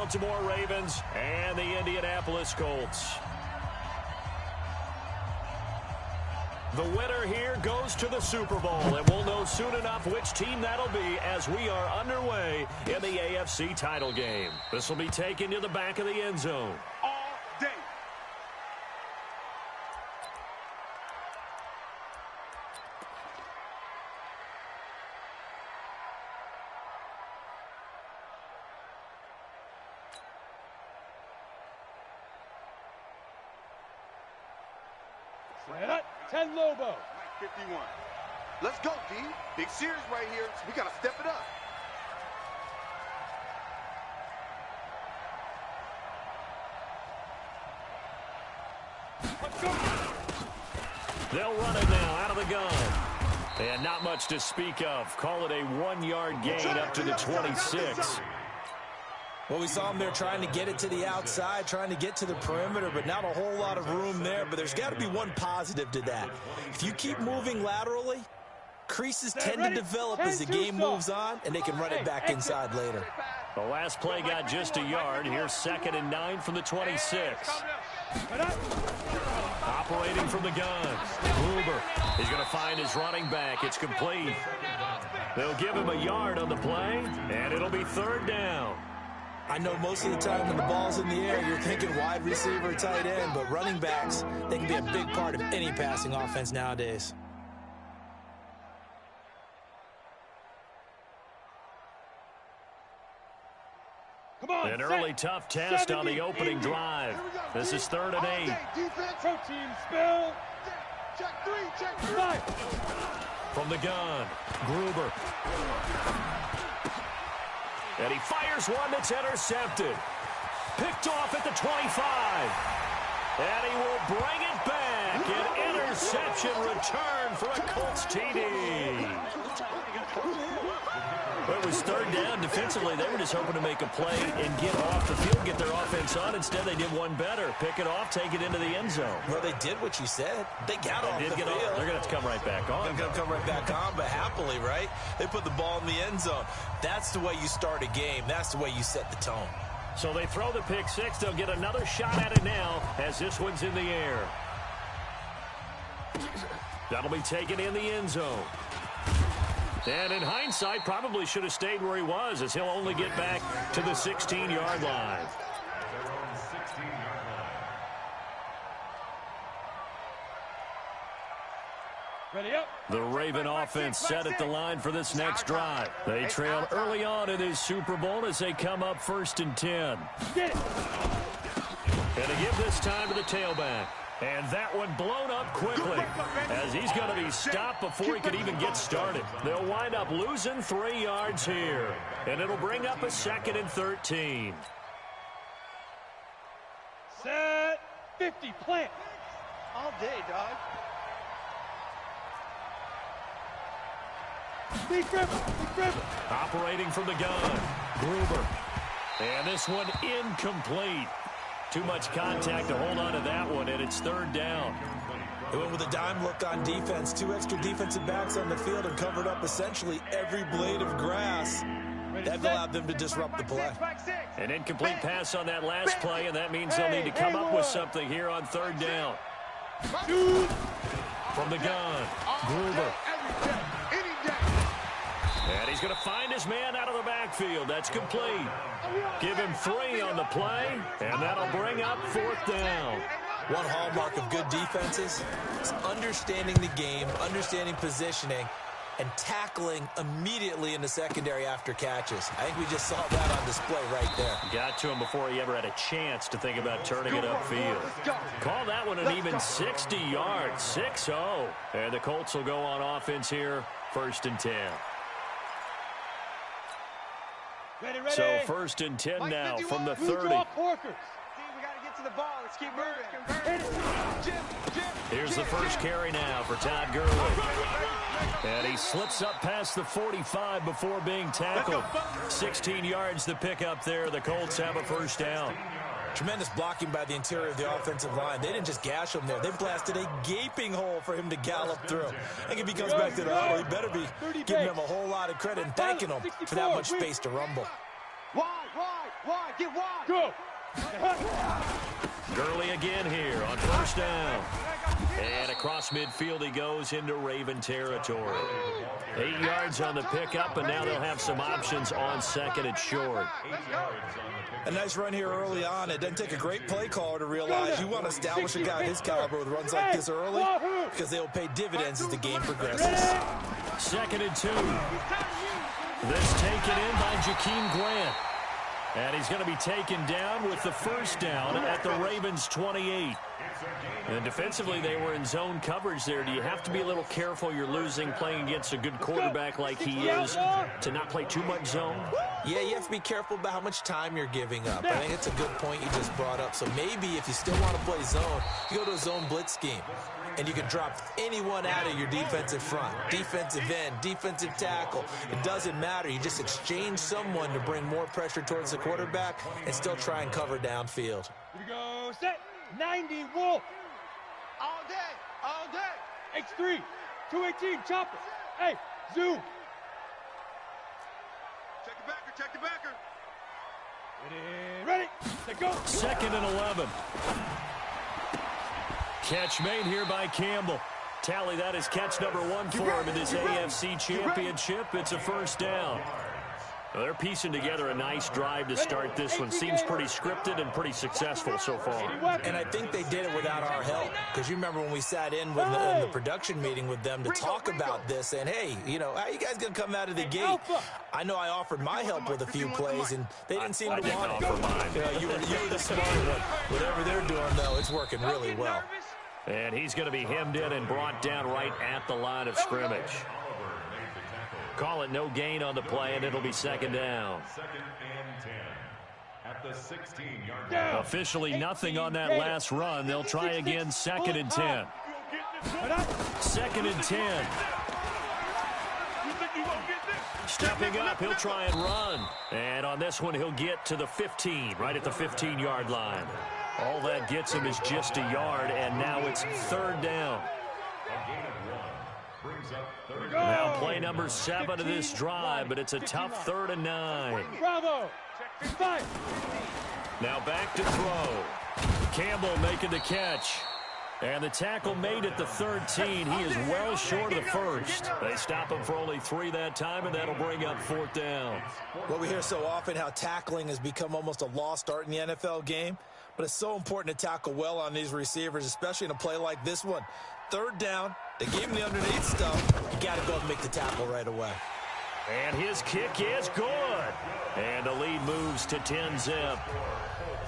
Baltimore Ravens and the Indianapolis Colts. The winner here goes to the Super Bowl, and we'll know soon enough which team that'll be as we are underway in the AFC title game. This will be taken to the back of the end zone. All day. Set up, 10 Lobo. 51. Let's go, D. Big series right here. So we got to step it up. Let's go. They'll run it now out of the gun. And not much to speak of. Call it a 1-yard gain up to the 26. Well, we saw him there trying to get it to the outside, trying to get to the perimeter, but not a whole lot of room there. But there's got to be one positive to that. If you keep moving laterally, creases tend to develop as the game moves on, and they can run it back inside later. The last play got just a yard. Here's 2nd and 9 from the 26. Operating from the gun. Gruber. He's going to find his running back. It's complete. They'll give him a yard on the play, and it'll be 3rd down. I know most of the time when the ball's in the air, you're thinking wide receiver, tight end, but running backs, they can be a big part of any passing offense nowadays. Come on, An early tough test on the opening drive. This is 3rd and 8. Protein spill. Check 3, check 3. 5. From the gun, Gruber. And he fires one that's intercepted. Picked off at the 25. And he will bring it back. An interception return for a Colts TD. It was 3rd down. Defensively, they were just hoping to make a play and get off the field, get their offense on. Instead, they did one better. Pick it off, take it into the end zone. Well, they did what you said. They got off the field. They're going to have to come right back on. They're going to come right back on, but happily, right? They put the ball in the end zone. That's the way you start a game. That's the way you set the tone. So they throw the pick six. They'll get another shot at it now as this one's in the air. That'll be taken in the end zone. And in hindsight, probably should have stayed where he was, as he'll only get back to the 16-yard line. Ready up. The Raven offense set at the line for this next drive. They trail early on in this Super Bowl as they come up 1st and 10. Get it. And to give this time to the tailback. And that one blown up quickly as he's going to be stopped before he could even get started. They'll wind up losing 3 yards here. And it'll bring up a 2nd and 13. Set. 50. Plant. All day, dog. Big river. Big river. Operating from the gun. Gruber. And this one incomplete. Too much contact to hold on to that one, and it's 3rd down. They went with a dime look on defense. 2 extra defensive backs on the field and covered up essentially every blade of grass. That allowed them to disrupt the play. An incomplete pass on that last play, and that means they'll need to come up with something here on 3rd down. From the gun, Gruber. And he's going to find his man out of the backfield. That's complete. Give him 3 on the play, and that'll bring up 4th down. One hallmark of good defenses is understanding the game, understanding positioning, and tackling immediately in the secondary after catches. I think we just saw that on display right there. Got to him before he ever had a chance to think about turning it upfield. Call that one an even 60 yards, 6-0. And the Colts will go on offense here, 1st and 10. Ready, ready. So 1st and 10 now from the 30. We got to get to the ball. Let's keep moving. Here's the first carry now for Todd Gurley. And he slips up past the 45 before being tackled. 16 yards the pickup there. The Colts have a 1st down. Tremendous blocking by the interior of the offensive line. They didn't just gash him there. They blasted a gaping hole for him to gallop through. I think if he comes back to the huddle, he better be giving him a whole lot of credit and thanking him for that much space to rumble. Wide, get wide. Go. Gurley again here on first down. And across midfield he goes into Raven territory. 8 yards on the pickup, and now they'll have some options on second and short. A nice run here early on. It doesn't take a great play caller to realize you want to establish a guy of his caliber with runs like this early because they will pay dividends as the game progresses. Second and 2. This taken in by Jakeem Grant. And he's going to be taken down with the first down at the Ravens' 28. And defensively, they were in zone coverage there. Do you have to be a little careful? You're losing playing against a good quarterback like he is to not play too much zone? Yeah, you have to be careful about how much time you're giving up. I think it's a good point you just brought up. So maybe if you still want to play zone, you go to a zone blitz scheme. And you can drop anyone out of your defensive front, defensive end, defensive tackle. It doesn't matter. You just exchange someone to bring more pressure towards the quarterback and still try and cover downfield. Here we go. Set. 90 Wolf. All day. X3. 218 chopper. Hey, zoom. Check the backer. Ready. Set, go. Second and 11. Catch made here by Campbell. Tally, that is catch number 1 for him in this AFC Championship. It's a first down. Well, they're piecing together a nice drive to start this one. Seems pretty scripted and pretty successful so far. And I think they did it without our help. Because you remember when we sat in with the production meeting with them to talk about this. And, hey, you know, how you guys going to come out of the gate? I know I offered my help with a few plays, and they didn't seem to want it. You know, you were the smart one. Whatever they're doing, though, it's working really well. And he's going to be hemmed in and brought down right at the line of scrimmage. Call it no gain on the play, and it'll be second down. Second and 10 at the 16-yard line. Officially nothing on that last run. They'll try again second and 10. Second and 10. Stepping up, he'll try and run. And on this one, he'll get to the 15, right at the 15-yard line. All that gets him is just a yard, and now it's third down. A gain of 1 brings up third down. Now play number 7 of this drive, but it's a tough 3rd and 9. Bravo. Fine. Now back to throw. Campbell making the catch. And the tackle made at the 13. He is well short of the first. They stop him for only 3 that time, and that'll bring up 4th down. Well, we hear so often how tackling has become almost a lost art in the NFL game. But it's so important to tackle well on these receivers, especially in a play like this one. 3rd down, they gave him the underneath stuff. You got to go and make the tackle right away. And his kick is good. And the lead moves to 10-zip.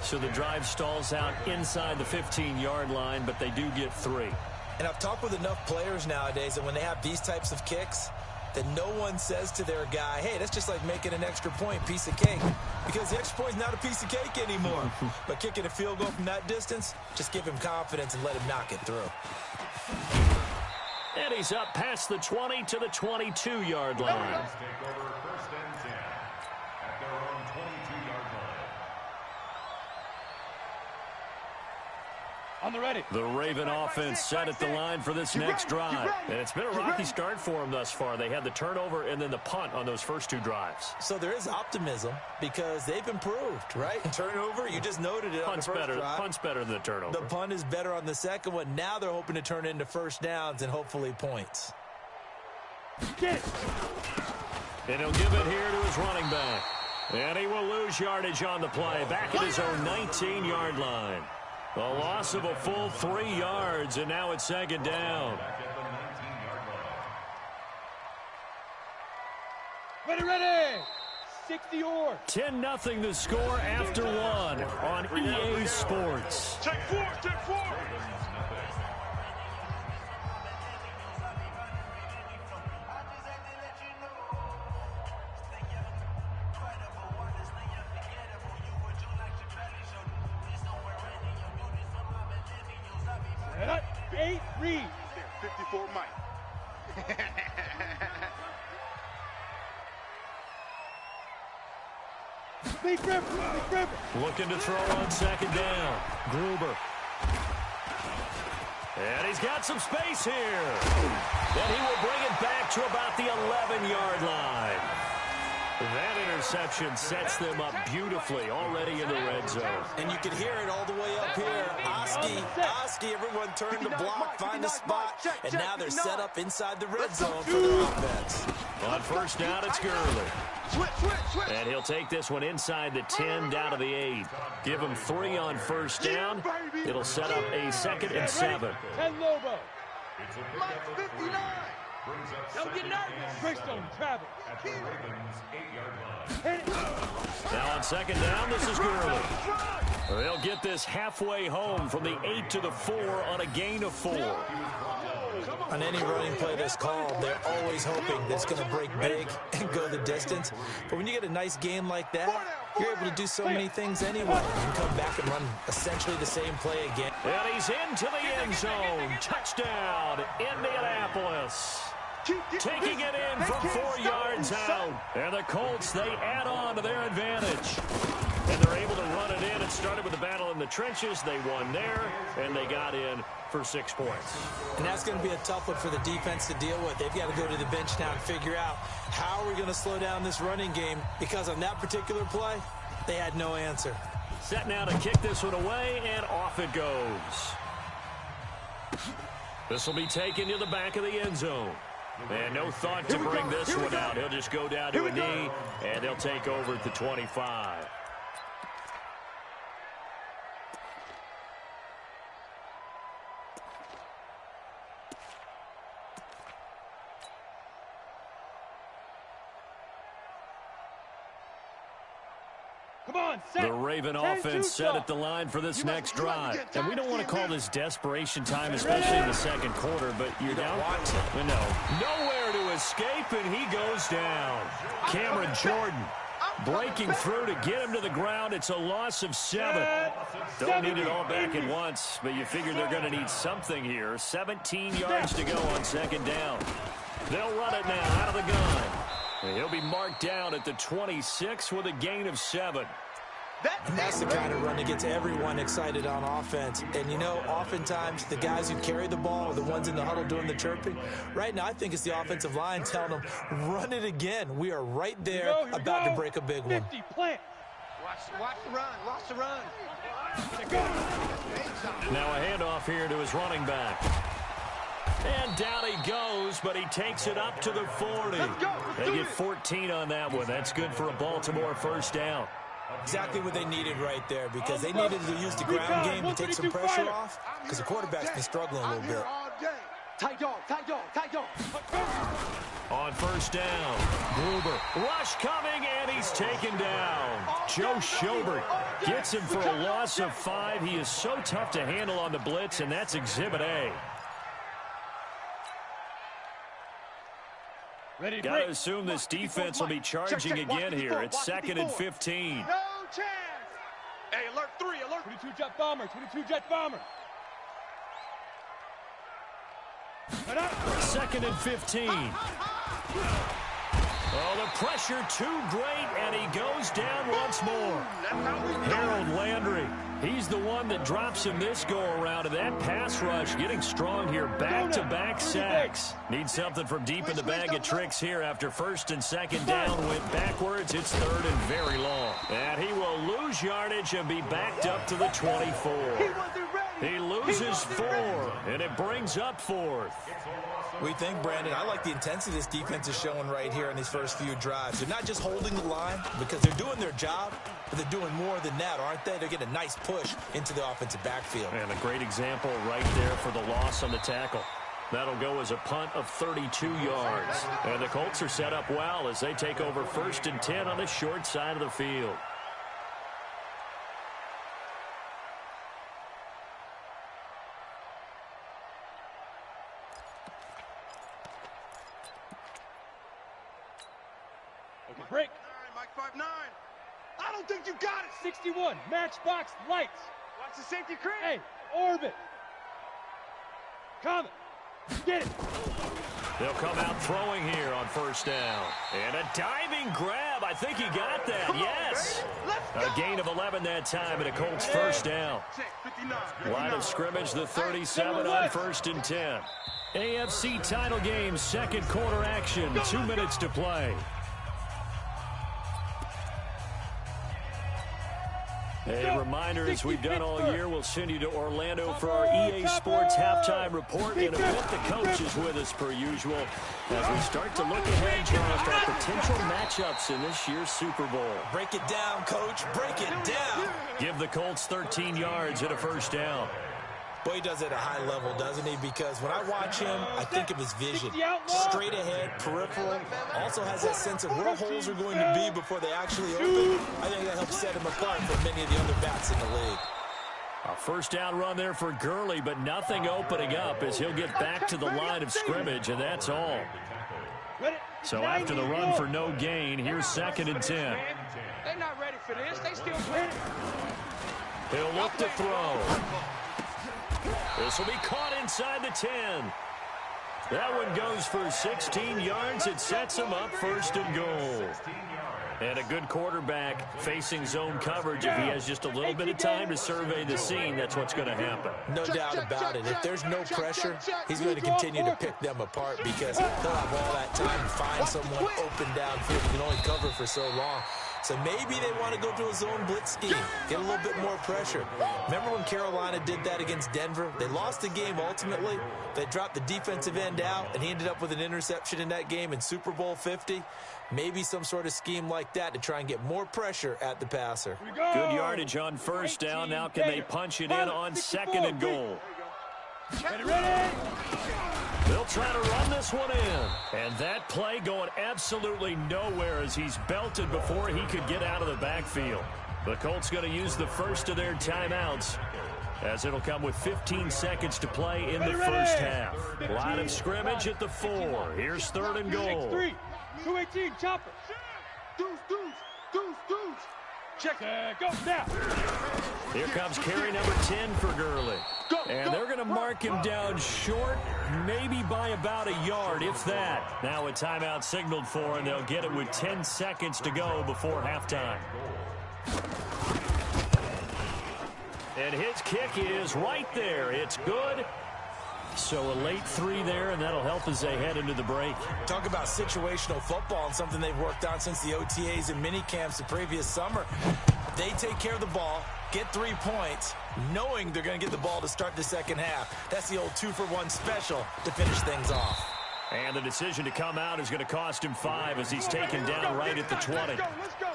So the drive stalls out inside the 15-yard line, but they do get 3. And I've talked with enough players nowadays that when they have these types of kicks, that no one says to their guy, hey, that's just like making an extra point, piece of cake. Because the extra point is not a piece of cake anymore. But kicking a field goal from that distance, just give him confidence and let him knock it through. And he's up past the 20 to the 22-yard line. Let's take over first and 10 at their own 22-yard line. On the ready. The Raven offense set at the line for this next drive. And it's been a rocky start for them thus far. They had the turnover and then the punt on those first 2 drives. So there is optimism because they've improved, right? Turnover, you just noted it on the first drive. Punt's better than the turnover. The punt is better on the second one. Now they're hoping to turn it into first downs and hopefully points. Get it. And he'll give it here to his running back. And he will lose yardage on the play. Back at his own 19-yard line. A loss of a full 3 yards, and now it's second down. Back at the 19-yard line. Ready. 60 or. 10-0 the score after 1 on EA Sports. Check 4. Set up. 8 read. 54 Mike. Big River. Looking to throw on second down. Gruber. And he's got some space here. Then he will bring it back to about the 11-yard line. That interception sets them up beautifully already in the red zone. And you can hear it all the way up here. Oski, everyone turned to block, find a spot, and now they're set up inside the red zone for their offense. On first down, it's Gurley. And he'll take this one inside the 10 down to the 8. Give him 3 on first down. It'll set up a 2nd and 7. 10 Lobo. It's a pickup of 39. Brings up Don't get nervous. Bristol, Travis. at the Ravens' 8-yard line. Now on second down, this is Gurley. They'll get this halfway home from the 8 to the 4 on a gain of 4. On any running play that's called, they're always hoping that it's going to break big and go the distance. But when you get a nice game like that, you're able to do so many things anyway. You can come back and run essentially the same play again. And he's into the end zone. Touchdown, Indianapolis. Taking it in from 4 yards out. And the Colts, they add on to their advantage. And they're able to run it in. It started with the battle in the trenches. They won there, and they got in for 6 points. And that's going to be a tough one for the defense to deal with. They've got to go to the bench now and figure out how are we going to slow down this running game, because on that particular play, they had no answer. Set now to kick this one away, and off it goes. This will be taken to the back of the end zone. And no thought to bring this one out. He'll just go down to a knee, and they'll take over at the 25. Come on, set. The Raven offense set at the line for this next drive. And we don't want to call this desperation time, especially in the second quarter, but you're down. No. Nowhere to escape, and he goes down. Cameron Jordan breaking through to get him to the ground. It's a loss of 7. Don't need it all back at once, but you figure they're going to need something here. 17 yards to go on second down. They'll run it now out of the gun. And he'll be marked down at the 26 with a gain of 7. And that's the kind of run that gets everyone excited on offense. And, you know, oftentimes the guys who carry the ball are the ones in the huddle doing the chirping. Right now, I think it's the offensive line telling them, run it again. We are right there about to break a big one. 50, plant. Watch the run. Watch the run. Now a handoff here to his running back. And down he goes, but he takes it up to the 40. They get 14 on that one. That's good for a Baltimore first down. Exactly what they needed right there, because they needed to use the ground game to take some pressure off, because the quarterback's been struggling a little bit. Tight dog. On first down, Gruber. Rush coming, and he's taken down. Joe Schobert gets him for a loss of 5. He is so tough to handle on the blitz, and that's Exhibit A. Got to assume this defense will be charging again here. It's 2nd and 15. No chance. Hey, alert 3, alert. 22 jet bomber, 22 jet bomber. 2nd and 15. Oh, the pressure too great, and he goes down once more. Harold Landry, he's the one that drops him this go-around, and that pass rush getting strong here. Back-to-back sacks. Need something from deep in the bag of tricks here after first and second down went backwards. It's 3rd and very long. And he will lose yardage and be backed up to the 24. He loses 4, and it brings up 4th. We think, Brandon, I like the intensity this defense is showing right here in these first few drives. They're not just holding the line because they're doing their job, but they're doing more than that, aren't they? They're getting a nice push into the offensive backfield. And a great example right there for the loss on the tackle. That'll go as a punt of 32 yards. And the Colts are set up well as they take over 1st and 10 on the short side of the field. Break. Mike 5'9". I don't think you got it. 61, matchbox lights. Watch the safety crane. Hey, orbit. Comet. Get it. They'll come out throwing here on first down. And a diving grab. I think he got that. Yes. A gain of 11 that time, and a Colts first down. Line of scrimmage, the 37 on 1st and 10. AFC title game, second quarter action. 2 minutes to play. A reminder, as we've done all year, we'll send you to Orlando for our EA Sports halftime report. In a bit, the coach is with us per usual as we start to look ahead, Charles, to our potential matchups in this year's Super Bowl. Break it down, Coach. Break it down. Give the Colts 13 yards and a first down. Boy, he does it at a high level, doesn't he? Because when I watch him, I think of his vision. Straight ahead, peripheral. Also has that sense of where holes are going to be before they actually open. I think that helps set him apart from many of the other backs in the league. A first down run there for Gurley, but nothing opening up as he'll get back to the line of scrimmage, and that's all. So after the run for no gain, here's 2nd and 10. They're not ready for this. They still playing. He'll look to throw. This will be caught inside the 10. That one goes for 16 yards. It sets him up 1st and goal. And a good quarterback facing zone coverage. If he has just a little bit of time to survey the scene, that's what's going to happen. No doubt about it. If there's no pressure, he's going to continue to pick them apart because he'll have all that time to find someone open downfield. He can only cover for so long. So maybe they want to go to a zone blitz scheme, get a little bit more pressure. Remember when Carolina did that against Denver? They lost the game ultimately. They dropped the defensive end out, and he ended up with an interception in that game in Super Bowl 50. Maybe some sort of scheme like that to try and get more pressure at the passer. Good yardage on first down. Now can they punch it in on 2nd and goal? Ready? They'll try to run this one in. And that play going absolutely nowhere as he's belted before he could get out of the backfield. The Colts going to use the first of their timeouts as it'll come with 15 seconds to play in the first half. Line of scrimmage at the 4. Here's 3rd and goal. 6-3, 218, chopper. Deuce. Check. Go now. Here comes carry number 10 for Gurley. And they're going to mark him down short, maybe by about a yard, if that. Now a timeout signaled for, and they'll get it with 10 seconds to go before halftime. And his kick is right there. It's good. So a late 3 there, and that'll help as they head into the break. Talk about situational football and something they've worked on since the OTAs and mini camps the previous summer. They take care of the ball, get 3 points, knowing they're going to get the ball to start the second half. That's the old 2-for-1 special to finish things off. And the decision to come out is going to cost him 5 as he's taken down right at the 20. Let's go.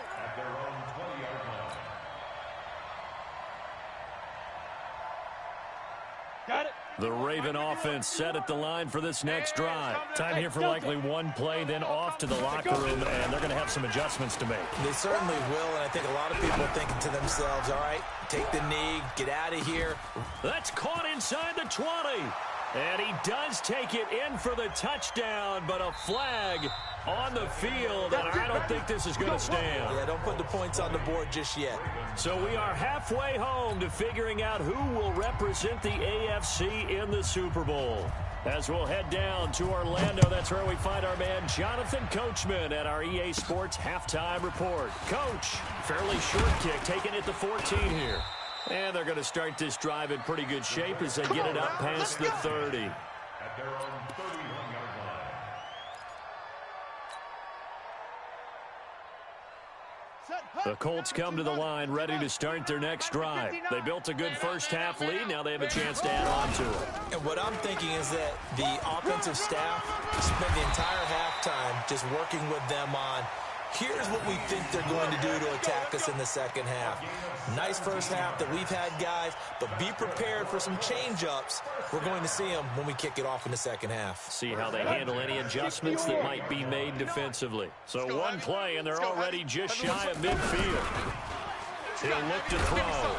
Got it. The Raven offense set at the line for this next drive. Time here for likely one play, then off to the locker room, and they're going to have some adjustments to make. They certainly will, and I think a lot of people are thinking to themselves, all right, take the knee, get out of here. That's caught inside the 20. And he does take it in for the touchdown, but a flag on the field, and I don't think this is going to stand. Yeah, don't put the points on the board just yet. So we are halfway home to figuring out who will represent the AFC in the Super Bowl. As we'll head down to Orlando, that's where we find our man Jonathan Coachman at our EA Sports halftime report. Coach, fairly short kick, taking it to 14 here. And they're going to start this drive in pretty good shape as they get it up past the 30. At their own 31-yard line. The Colts come to the line ready to start their next drive. They built a good first half lead. Now they have a chance to add on to it. And what I'm thinking is that the offensive staff spent the entire halftime just working with them on, here's what we think they're going to do to attack us in the second half. Nice first half that we've had, guys, but be prepared for some change-ups. We're going to see them when we kick it off in the second half. See how they handle any adjustments that might be made defensively. So one play, and they're already just shy of midfield. He'll look to throw.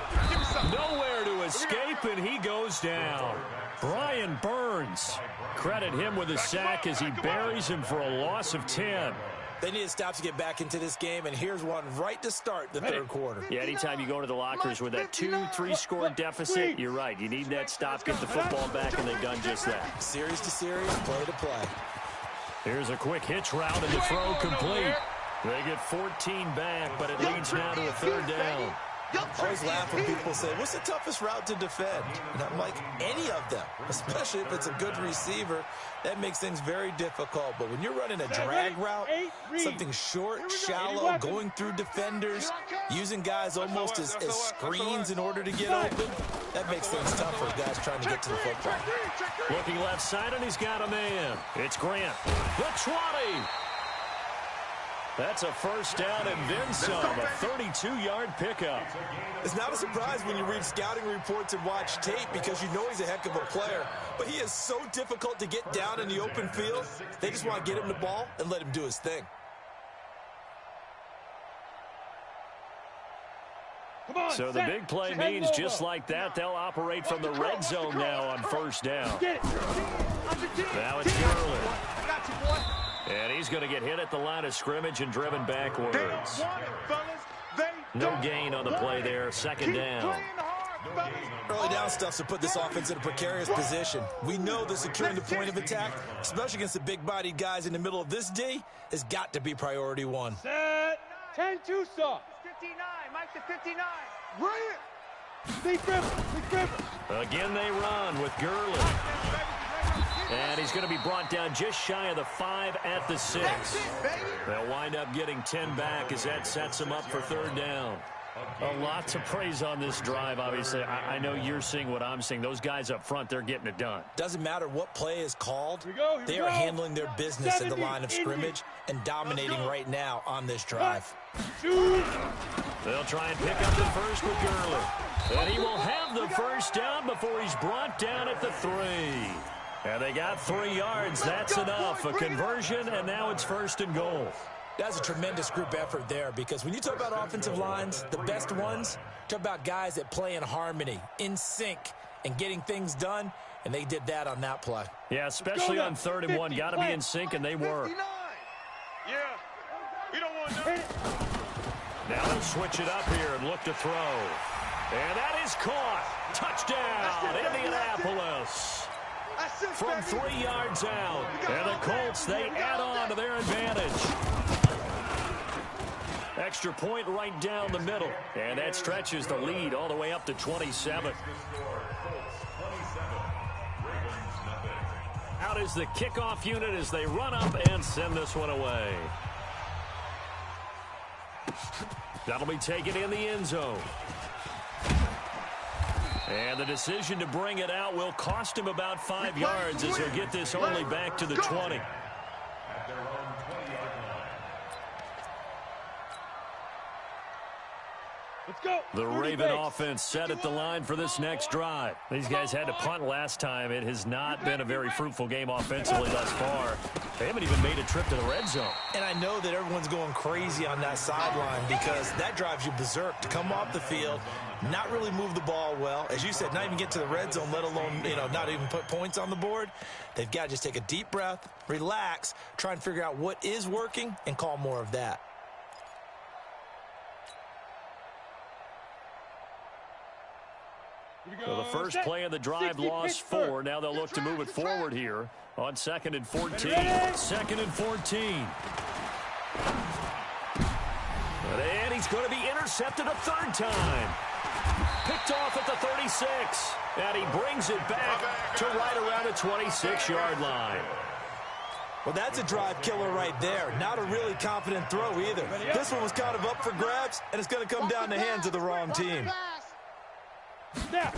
Nowhere to escape, and he goes down. Brian Burns. Credit him with a sack as he buries him for a loss of 10. They need to stop to get back into this game, and here's one right to start the third quarter. Yeah, anytime you go to the lockers with that 2-3 score deficit, you're right. You need that stop, get the football back, and they've done just that. Series to series, play to play. Here's a quick hitch route, and the throw complete. They get 14 back, but it leads now to a third down. I always laugh when people say, what's the toughest route to defend? And I'm like, any of them, especially if it's a good receiver. That makes things very difficult. But when you're running a drag route, something short, shallow, going through defenders, using guys almost as screens in order to get open, that makes things tough for guys trying to get to the football. Looking left side, and he's got a man. It's Grant. The 20. That's a first down and then some, a 32-yard pickup. It's not a surprise when you read scouting reports and watch tape because you know he's a heck of a player. But he is so difficult to get down in the open field. They just want to get him the ball and let him do his thing. So the big play means just like that, they'll operate from the red zone now on first down. Now it's Gurley. And he's going to get hit at the line of scrimmage and driven backwards. No gain on the play there, second down. Early down stuff to put this offense in a precarious position. We know the securing the point of attack, especially against the big-bodied guys in the middle of this D, has got to be priority one. Set. 10-2 stop. 59, Mike to 59. Run it. Big dribble. Again they run with Gurley. And he's going to be brought down just shy of the 5 at the 6. They'll wind up getting 10 back as that sets them up for third down. A lot to praise on this drive, obviously. I know you're seeing what I'm seeing. Those guys up front, they're getting it done. Doesn't matter what play is called. Here we they are handling their business at the line of scrimmage and dominating right now on this drive. They'll try and pick up the first with Gurley. And he will have the first down before he's brought down at the 3. And they got 3 yards. That's enough. A conversion, and now it's first and goal. That's a tremendous group effort there because when you talk about offensive lines, the best ones, talk about guys that play in harmony, in sync, and getting things done, and they did that on that play. Yeah, especially on 3rd and 1. Got to be in sync, and they were. Yeah, we don't want nothing. Now they'll switch it up here and look to throw. And that is caught. Touchdown, Indianapolis. From 3 yards out. And the Colts, they add on to their advantage. Extra point right down the middle. And that stretches the lead all the way up to 27. Out is the kickoff unit as they run up and send this one away. That'll be taken in the end zone. And the decision to bring it out will cost him about 5 yards as he'll get this only back to the 20. Let's go. The Raven offense set at the line for this next drive. These guys had to punt last time. It has not been a very fruitful game offensively thus far. They haven't even made a trip to the red zone. And I know that everyone's going crazy on that sideline because that drives you berserk to come off the field, not really move the ball well. As you said, not even get to the red zone, let alone, not even put points on the board. They've got to just take a deep breath, relax, try and figure out what is working, and call more of that. So the first play of the drive lost 4. Now they'll look to move it forward here on 2nd and 14. 2nd and 14. And he's going to be intercepted a 3rd time. Picked off at the 36. And he brings it back to right around the 26-yard line. Well, that's a drive killer right there. Not a really confident throw either. This one was kind of up for grabs, and it's going to come down the hands of the wrong team. Now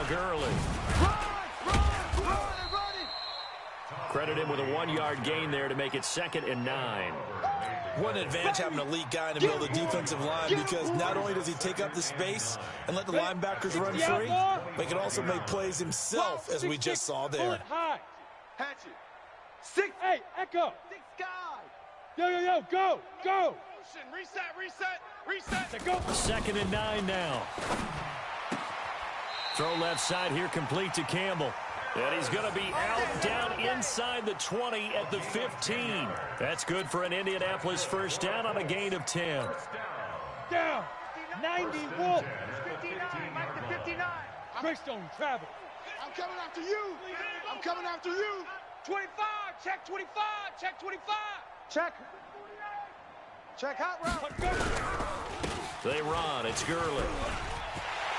Gurley. Credit him with a 1-yard gain there to make it 2nd and 9. One advantage having an elite guy in the middle of the defensive line because not only does he take up the space and let the linebackers run free, but he can also make plays himself, as we just saw there. Hatchet. 6. Hey, Echo. 6 guys. Yo, go. Reset. Go. 2nd and 9 now. Throw left side here complete to Campbell. And he's going to be out down inside the 20 at the 15. That's good for an Indianapolis first down on a gain of 10. Down. 90 Wolf. 59, Mike to 59. Greystone travel. I'm coming after you. 25, check 25, check 25. Check hot route. They run. It's Gurley.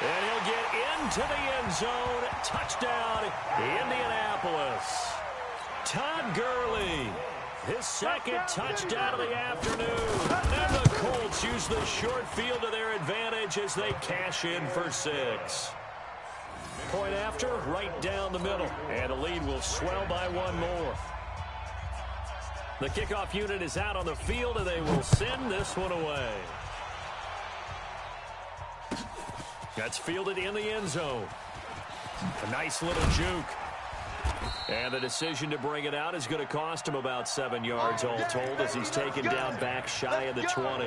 And he'll get into the end zone. Touchdown, Indianapolis. Todd Gurley, his second touchdown of the afternoon. And the Colts use the short field to their advantage as they cash in for 6. Point after, right down the middle. And the lead will swell by 1 more. The kickoff unit is out on the field, and they will send this one away. That's fielded in the end zone. A nice little juke. And the decision to bring it out is going to cost him about 7 yards all told as he's taken down back shy of the 20.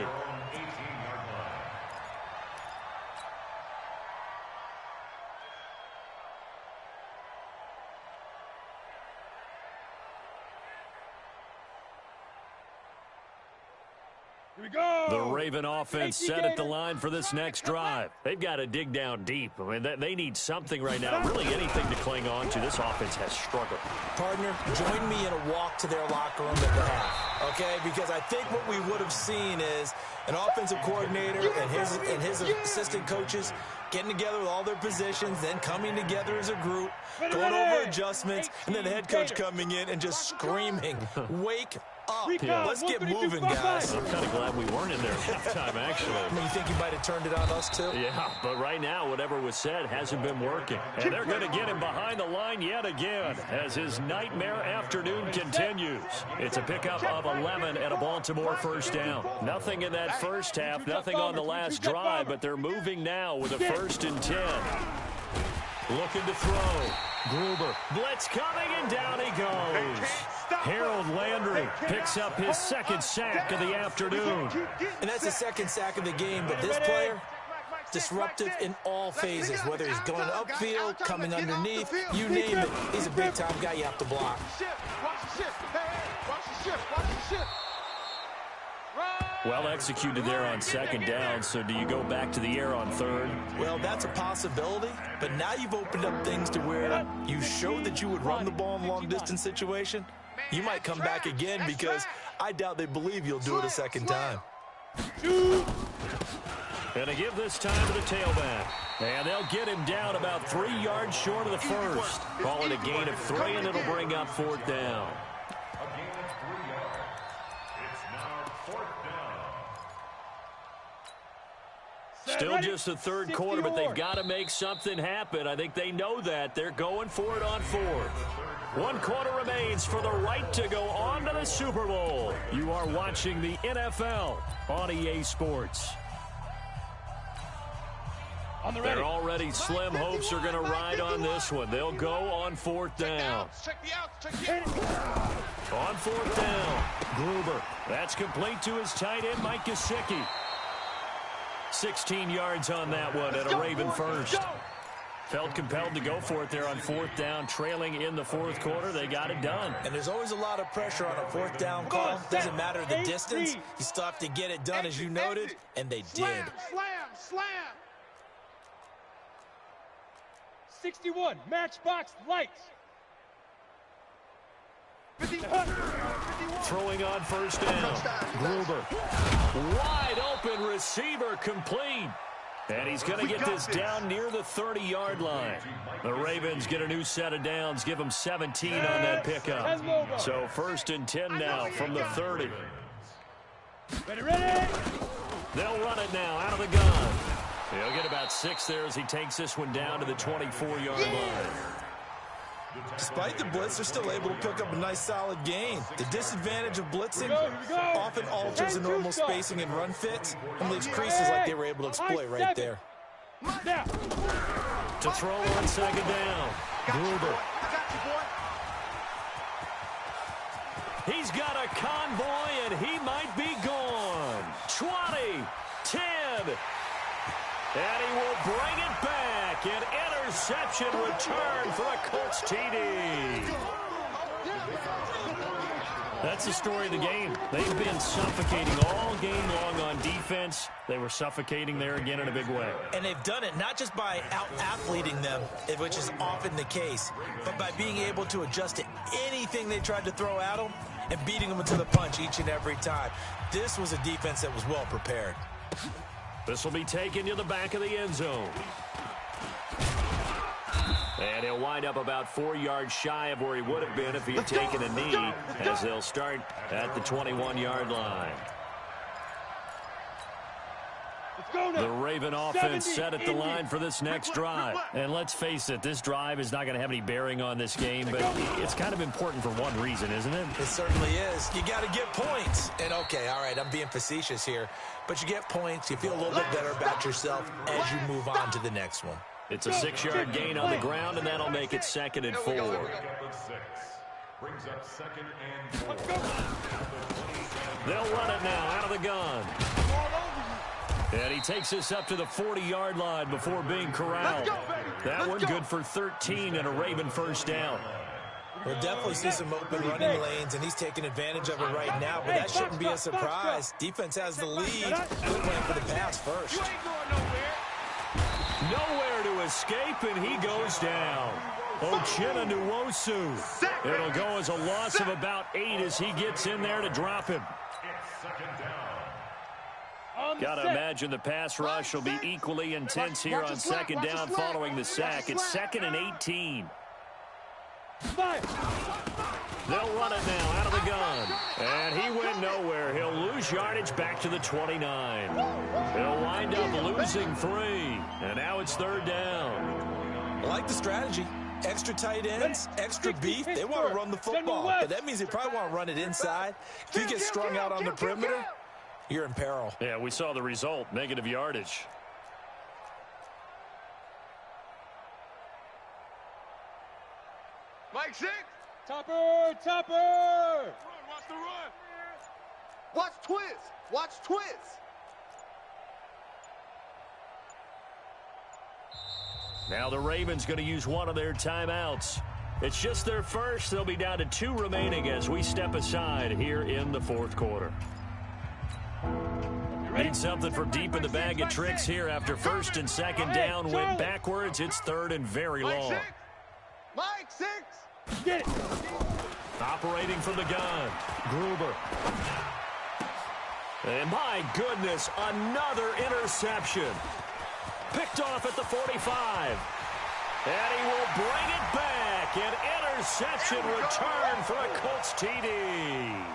The Raven offense set at the line for this next drive. They've got to dig down deep. I mean, they need something right now, really anything to cling on to. This offense has struggled. Partner, join me in a walk to their locker room at the half, okay? Because I think what we would have seen is an offensive coordinator and his assistant coaches getting together with all their positions, then coming together as a group, going over adjustments, and then the head coach coming in and just screaming, wake up. Yeah. Let's get moving, guys. I'm kind of glad we weren't in there at halftime, actually. I mean, you think you might have turned it on us, too? Yeah, but right now, whatever was said hasn't been working. And they're going to get him behind the line yet again as his nightmare afternoon continues. It's a pickup of 11 and a Baltimore first down. Nothing in that first half, nothing on the last drive, but they're moving now with a 1st and 10. Looking to throw. Gruber. Blitz coming, and down he goes. Harold Landry picks up his 2nd sack of the afternoon. And that's the 2nd sack of the game, but this player, disruptive in all phases, whether he's going upfield, coming underneath, you name it. He's a big-time guy you have to block. Well executed there on 2nd down, so do you go back to the air on 3rd? Well, that's a possibility, but now you've opened up things to where you showed that you would run the ball in long-distance situation. You might come back again because I doubt they believe you'll do it a 2nd time. And they give this time to the tailback. And they'll get him down about 3 yards short of the 1st. Call it a gain of 3, and it'll bring up 4th down. A gain of 3 yards. It's now 4th down. Still just the 3rd quarter, but they've got to make something happen. I think they know that. They're going for it on 4th. 1 quarter remains for the right to go on to the Super Bowl. You are watching the NFL on EA Sports. They're already slim hopes are going to ride on this one. They'll go on 4th down. On 4th down, Gruber. That's complete to his tight end, Mike Gesicki. 16 yards on that one and a Raven first. Felt compelled to go for it there on 4th down, trailing in the 4th quarter. They got it done. And there's always a lot of pressure on a 4th down call. Doesn't matter the distance. You still have to get it done, as you noted, and they did. Slam. 61, matchbox lights. Throwing on 1st down. Gruber. Wide open receiver complete. And he's going to get this down near the 30-yard line. The Ravens get a new set of downs, give them 17 on that pickup. So 1st and 10 now from the 30. Ready. They'll run it now out of the gun. He'll get about 6 there as he takes this one down to the 24-yard line. Despite the blitz, they're still able to pick up a nice, solid gain. The disadvantage of blitzing often alters the normal spacing and run fits and leaves creases like they were able to exploit right there. To throw on 2nd down, Gruber. He's got a convoy, and he might be gone. 20, 10. And he will bring it back. An interception return for a Colts TD. That's the story of the game. They've been suffocating all game long on defense. They were suffocating there again in a big way. And they've done it not just by out-athleting them, which is often the case, but by being able to adjust to anything they tried to throw at them and beating them into the punch each and every time. This was a defense that was well prepared. This will be taken to the back of the end zone. And he'll wind up about 4 yards shy of where he would have been if he had taken a knee, as they'll start at the 21-yard line. The Raven offense set at the line for this next drive. And let's face it, this drive is not going to have any bearing on this game, but it's kind of important for one reason, isn't it? It certainly is. You got to get points. And, okay, all right, I'm being facetious here, but you get points, you feel a little bit better about yourself as you move on to the next one. It's a 6-yard gain on the ground, and that'll make it 2nd and 4. Brings up 2nd and 4. They'll run it now out of the gun. And he takes us up to the 40-yard line before being corralled. That one good for 13 and a Raven first down. We'll definitely see some open running lanes, and he's taking advantage of it right now, but that shouldn't be a surprise. Defense has the lead. Good plan for the pass first. Nowhere to escape, and he goes down. Kingkilla932's. It'll go as a loss of about 8 as he gets in there to drop him. Got to imagine the pass rush will be equally intense here on 2nd down following the sack. It's 2nd and 18. They'll run it now out of the gun. And he went nowhere. He'll lose yardage back to the 29. He'll wind up losing 3. And now it's 3rd down. I like the strategy. Extra tight ends, extra beef. They want to run the football, but that means they probably want to run it inside. If you get strung out on the perimeter, you're in peril. Yeah, we saw the result, negative yardage. Mike 6. Topper! Topper! Run, watch the run. Watch twist. Watch twist. Now the Ravens going to use one of their timeouts. It's just their first. They'll be down to 2 remaining as we step aside here in the 4th quarter. Need something from deep in the bag of tricks here after 1st and 2nd down. Went backwards. It's 3rd and very long. Mike 6. Get it. Operating from the gun. Gruber. And my goodness, another interception. Picked off at the 45. And he will bring it back. An interception return for a Colts TD.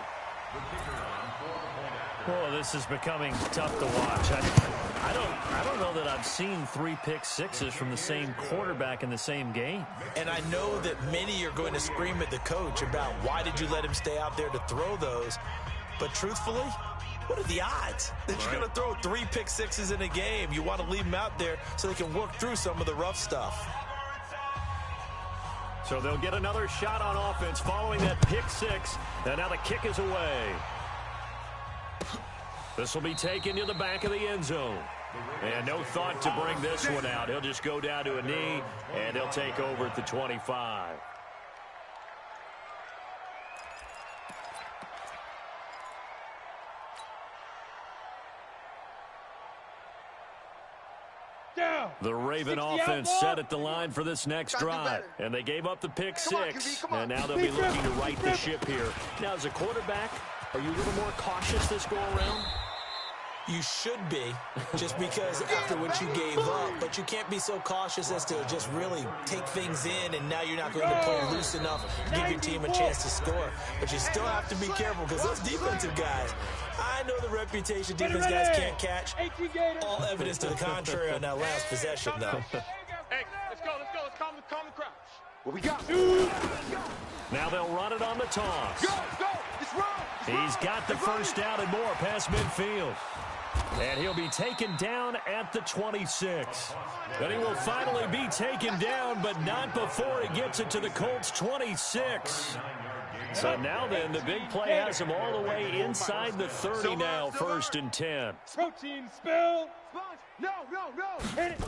Oh, this is becoming tough to watch. I don't know that I've seen 3 pick sixes from the same quarterback in the same game. And I know that many are going to scream at the coach about why did you let him stay out there to throw those. But truthfully, what are the odds that you're going to throw 3 pick sixes in a game? You want to leave them out there so they can work through some of the rough stuff. So they'll get another shot on offense following that pick 6. And now the kick is away. This will be taken to the back of the end zone. And no thought to bring this one out. He'll just go down to a knee, and he'll take over at the 25. The Raven offense set at the line for this next drive. And they gave up the pick 6. And now they'll be looking to right the ship here. Now, as a quarterback, are you a little more cautious this go-around? You should be, just because after what you gave up, but you can't be so cautious as to just really take things in, and now you're not going to play loose enough to give your team a chance to score. But you still have to be careful because those defensive guys, I know the reputation defense guys can't catch. All evidence to the contrary on that last possession, though. Hey, let's go. Let's calm the crowd. What we got? Now they'll run it on the toss. Go. Let's run. He's got the first down and more past midfield. And he'll be taken down at the 26. And he will finally be taken down, but not before he gets it to the Colts 26. So now then, the big play has him all the way inside the 30 now, 1st and 10. Protein spill. No. Hit it.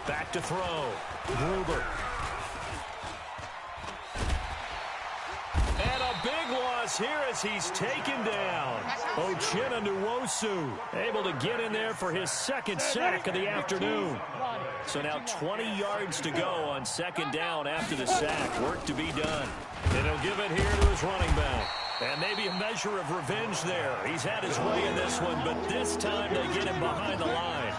Back to throw. Gruber. And a big loss here as he's taken down. Kingkilla932's able to get in there for his 2nd sack of the afternoon. So now 20 yards to go on 2nd down after the sack. Work to be done. And he'll give it here to his running back. And maybe a measure of revenge there. He's had his way in this one, but this time they get him behind the line.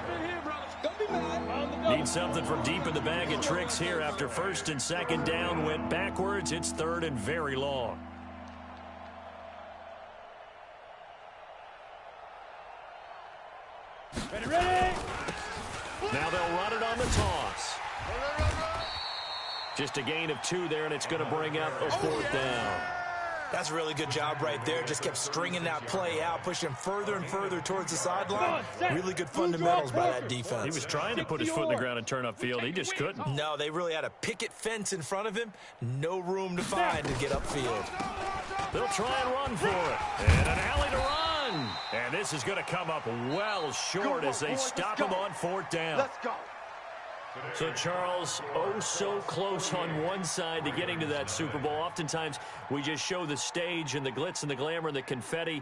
Need something from deep in the bag of tricks here after first and second down went backwards. It's third and very long. Ready? Now they'll run it on the toss. Just a gain of 2 there, and it's going to bring up a 4th down. That's a really good job right there. Just kept stringing that play out, pushing further and further towards the sideline. Really good fundamentals by that defense. He was trying to put his foot in the ground and turn upfield. He just couldn't. No, they really had a picket fence in front of him. No room to find to get upfield. They'll try and run for it. And an alley to run. And this is going to come up well short as they stop him on 4th down. Let's go. So, Charles, oh so close on one side to getting to that Super Bowl. Oftentimes, we just show the stage and the glitz and the glamour and the confetti.